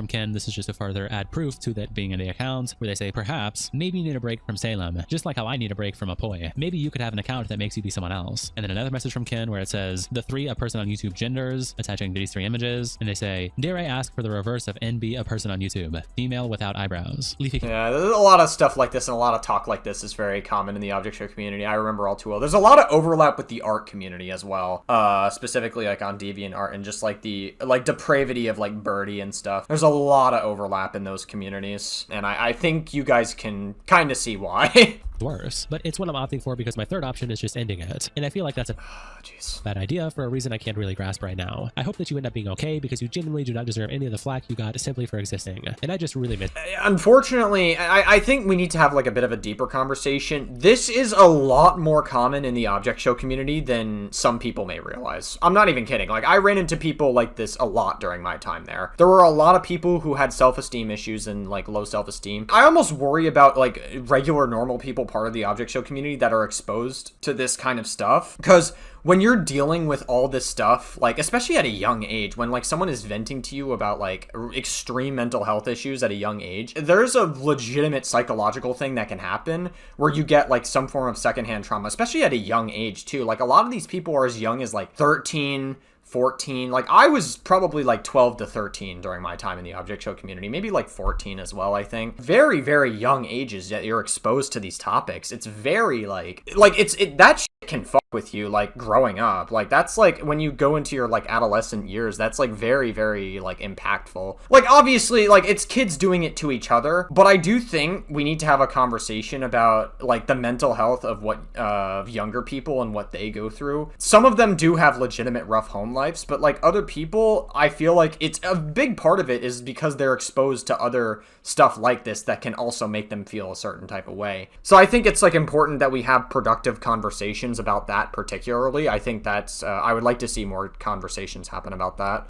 from Ken. This is just to further add proof to that being in the account, where they say, perhaps, maybe you need a break from Salem, just like how I need a break from Apoy. Maybe you could have an account that makes you be someone else. And then another message from Ken where it says, the three a person on YouTube genders, attaching these three images. And they say, dare I ask for the reverse of NB a person on YouTube, female without eyebrows. Leafy. Yeah, there's a lot of stuff like this and a lot of talk like this is very common in the object show community. I remember all too well. There's a lot of overlap with the art community as well, specifically like on DeviantArt and just like the depravity of like Birdie and stuff. There's a lot of overlap in those communities, and I think you guys can kind of see why. Worse, but it's what I'm opting for because my third option is just ending it, and I feel like that's a bad idea for a reason I can't really grasp right now. I hope that you end up being okay because you genuinely do not deserve any of the flack you got simply for existing, and I just really miss. Unfortunately, I think we need to have like a bit of a deeper conversation. This is a lot more common in the object show community than some people may realize. I'm not even kidding. Like, I ran into people like this a lot during my time there. There were a lot of people who had self-esteem issues and like low self-esteem. I almost worry about like regular normal people part of the object show community that are exposed to this kind of stuff, because when you're dealing with all this stuff, like especially at a young age, when like someone is venting to you about like extreme mental health issues at a young age, there's a legitimate psychological thing that can happen where you get like some form of secondhand trauma, especially at a young age too. Like a lot of these people are as young as like 13, 14. Like I was probably like 12 to 13 during my time in the object show community, maybe like 14 as well. I think very, very young ages that you're exposed to these topics. It's very that shit can fuck with you like growing up. Like that's like when you go into your like adolescent years, that's like very, very like impactful. Like obviously like it's kids doing it to each other, but I do think we need to have a conversation about like the mental health of what younger people and what they go through. Some of them do have legitimate rough home lives, but like other people, I feel like it's a big part of it is because they're exposed to other stuff like this that can also make them feel a certain type of way. So I think it's like important that we have productive conversations about that particularly. I think that's I would like to see more conversations happen about that.